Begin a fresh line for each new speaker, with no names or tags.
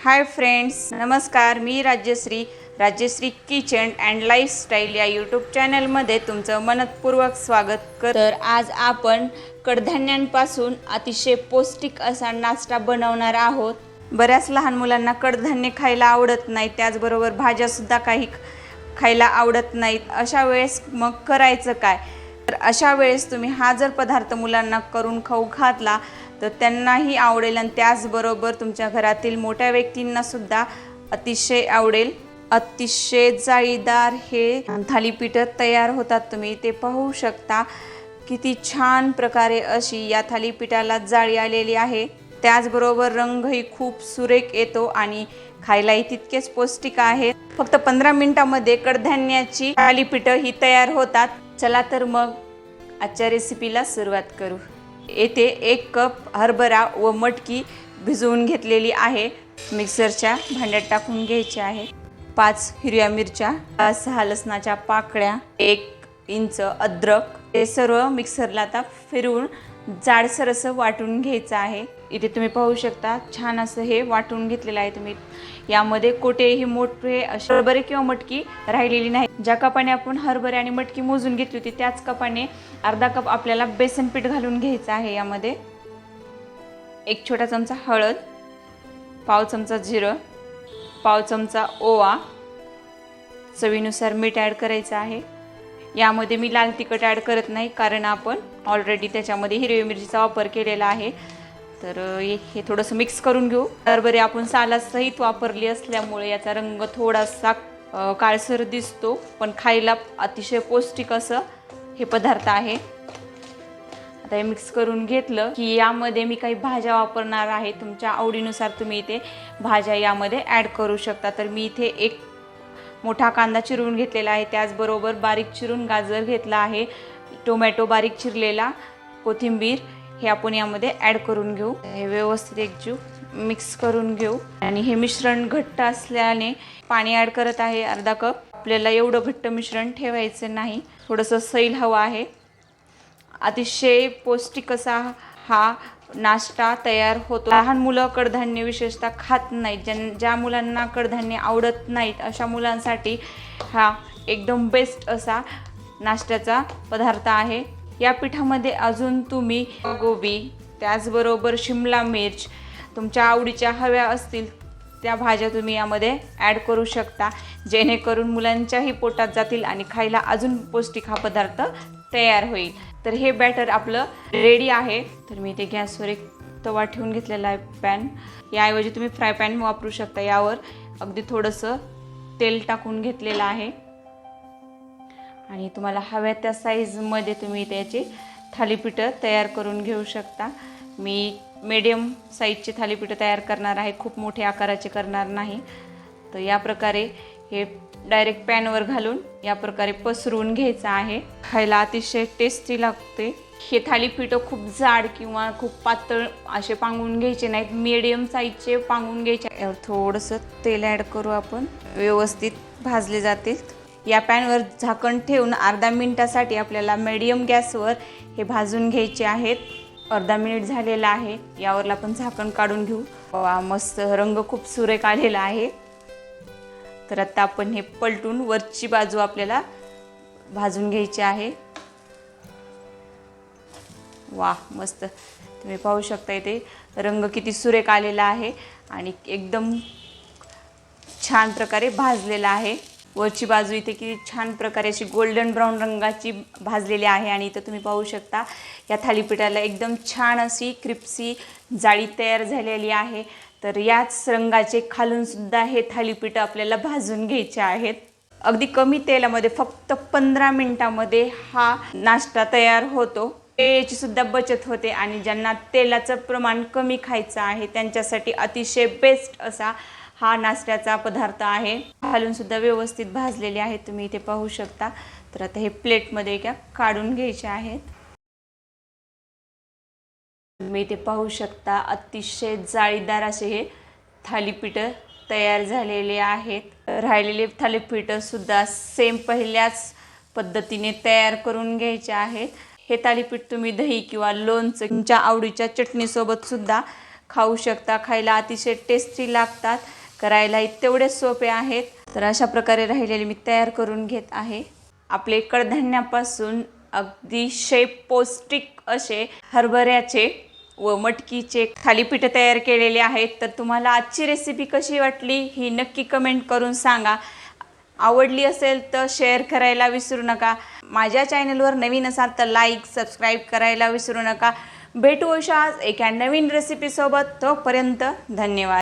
Hi friends, नमस्कार. मी Rajshri kitchen and lifestyle या YouTube चॅनलमध्ये तुमचं मनपूर्वक स्वागत तर आज आपण कडधान्यांपासून अतिशय पौष्टिक असा नाश्ता बनवणार आहोत. बऱ्याच लहान मुलांना कडधान्य खायला आवडत नाही, त्याचबरोबर भाज्यासुद्धा काही खायला आवडत नाहीत. अशा वेळेस मग करायचं काय? तर अशा वेळेस तुम्ही हा जर पदार्थ मुलांना करून खाऊ घातला तर त्यांनाही आवडेल आणि त्याचबरोबर तुमच्या घरातील मोठ्या व्यक्तींनासुद्धा अतिशय आवडेल. अतिशय जाळीदार हे थालीपीठ तयार होतात. तुम्ही ते पाहू शकता. किती छान प्रकारे अशी या थालीपीठाला जाळी आलेली आहे. त्याचबरोबर रंगही खूप सुरेख येतो आणि खायलाही तितकेच पौष्टिक आहे. फक्त 15 मिनिटांमध्ये कडधान्याची थालीपीठ ही तयार होतात. चला तर मग आजच्या रेसिपीला सुरुवात करू. येथे 1 कप हरभरा व मटकी भिजवून घेतलेली आहे. मिक्सरच्या भांड्यात टाकून घ्यायची आहे. 5 हिरव्या मिरच्या, 6 लसणाच्या पाकळ्या, 1 इंच अद्रक, हे सर्व मिक्सरला आता फिरवून जाडसर असं वाटून घ्यायचं आहे. इथे तुम्ही पाहू शकता छान असं हे वाटून घेतलेलं आहे. तुम्ही यामध्ये कोठेही मोठे असे हरभरे किंवा मटकी राहिलेली नाही. ज्या कपाने आपण हरभरे आणि मटकी मोजून घेतली होती त्याच कपाने अर्धा कप आपल्याला बेसन पीठ घालून घ्यायचं आहे. यामध्ये 1 छोटा चमचा हळद, पाव चमचा जिरं, पाव चमचा ओवा, चवीनुसार मीठ ॲड करायचं आहे. यामध्ये मी लाल तिखट ॲड करत नाही कारण आपण ऑलरेडी त्याच्यामध्ये हिरवी मिरचीचा वापर केलेला आहे. तर हे थोडंसं मिक्स करून घेऊ. हरभरे आपण सालासहित वापरली असल्यामुळे याचा रंग थोडासा काळसर दिसतो, पण खायला अतिशय पौष्टिक असं हे पदार्थ आहे. आता हे मिक्स करून घेतलं की यामध्ये मी काही भाज्या वापरणार आहे. तुमच्या आवडीनुसार तुम्ही इथे भाज्या यामध्ये ॲड करू शकता. तर मी इथे 1 मोठा कांदा चिरून घेतलेला आहे. त्याचबरोबर बारीक चिरून गाजर घेतला आहे, टोमॅटो बारीक चिरलेला, कोथिंबीर हे आपण यामध्ये ॲड करून घेऊ. हे व्यवस्थित एकजीव मिक्स करून घेऊ. आणि हे मिश्रण घट्ट असल्याने पाणी ॲड करत आहे अर्धा कप. आपल्याला एवढं घट्ट मिश्रण ठेवायचं नाही, थोडंसं सैल हवं आहे. अतिशय पौष्टिक असा हा नाश्ता तयार होतो. लहान मुलं कडधान्य विशेषतः खात नाहीत. ज्या मुलांना कडधान्य आवडत नाहीत अशा मुलांसाठी हा एकदम बेस्ट असा नाश्त्याचा पदार्थ आहे. या पिठामध्ये अजून तुम्ही गोबी, त्याचबरोबर शिमला मिर्च, तुमच्या आवडीच्या हव्या असतील त्या भाज्या तुम्ही यामध्ये ॲड करू शकता, जेणेकरून मुलांच्याही पोटात जातील आणि खायला अजून पौष्टिक हा पदार्थ तयार होईल. तर हे बॅटर आपलं रेडी आहे. तर मी इथे गॅसवर एक तवा ठेवून घेतलेला आहे, पॅन. याऐवजी तुम्ही फ्राय पॅन वापरू शकता. यावर अगदी थोडंसं तेल टाकून घेतलेलं आहे आणि तुम्हाला हव्या त्या साईजमध्ये तुम्ही त्याचे थालीपीठ तयार करून घेऊ शकता. मी मीडियम साईजचे थालीपीठ तयार करणार आहे, खूप मोठे आकाराचे करणार नाही. तर या प्रकारे हे डायरेक्ट पॅनवर घालून या प्रकारे पसरवून घ्यायचं आहे. खायला अतिशय टेस्टी लागते. हे थालीपीठ खूप जाड किंवा खूप पातळ असे पांगून घ्यायचे नाहीत, मीडियम साईजचे पांगून घ्यायचे. यावर थोडंसं तेल ॲड करू आपण, व्यवस्थित भाजले जातील. या पॅनवर झाकण ठेवून अर्धा मिनिटासाठी आपल्याला मीडियम गॅसवर हे भाजून घ्यायचे आहेत. अर्धा मिनिट झालेला आहे. यावरला आपण झाकण काढून घेऊ. वा, मस्त रंग खूप सुरेख आलेला आहे. तर आता आपण हे पलटून वरची बाजू आपल्याला भाजून घ्यायची आहे. वा, मस्त. तुम्ही पाहू शकता इथे रंग किती सुरेख आलेला आहे आणि एकदम छान प्रकारे भाजलेला आहे. वरची बाजू इथे किती छान प्रकारे अशी गोल्डन ब्राऊन रंगाची भाजलेली आहे. आणि इथं तुम्ही पाहू शकता या थालीपीठाला एकदम छान अशी क्रिप्सी जाळी तयार झालेली आहे. तर याच रंगाचे खालून सुद्धा हे थालीपीठ आपल्याला भाजून घ्यायचे आहेत. अगदी कमी तेलामध्ये फक्त 15 मिनिटांमध्ये हा नाश्ता तयार होतो. याची सुद्धा बचत होते आणि ज्यांना तेलाचं प्रमाण कमी खायचं आहे त्यांच्यासाठी अतिशय बेस्ट असा हा नाश्त्याचा पदार्थ आहे. खालून सुद्धा व्यवस्थित भाजलेले आहेत, तुम्ही इथे पाहू शकता. तर आता हे प्लेटमध्ये काढून घ्यायचे आहेत. तुम्ही इथे पाहू शकता अतिशय जाळीदार असे हे थालीपीठ तयार झालेले आहेत. राहिलेले थालीपीठ सुद्धा सेम पहिल्याच पद्धतीने तयार करून घ्यायचे आहेत. हे थालीपीठ तुम्ही दही किंवा लोणचं तुमच्या आवडीच्या चटणीसोबत सुद्धा खाऊ शकता. खायला अतिशय टेस्टी लागतात, करायलाही तेवढेच सोपे आहेत. तर अशा प्रकारे राहिलेले मी तयार करून घेत आहे. आपले कडधान्यापासून अगदी पौष्टिक असे हरभऱ्याचे व मटकीचे थालीपीठ तयार केलेले आहेत. तर तुम्हाला आजची रेसिपी कशी वाटली ही नक्की कमेंट करून सांगा. आवडली असेल तर शेअर करायला विसरू नका. माझ्या चॅनलवर नवीन असाल तर लाईक सबस्क्राईब करायला विसरू नका. भेटू अशाच एका नवीन रेसिपीसोबत. तोपर्यंत धन्यवाद.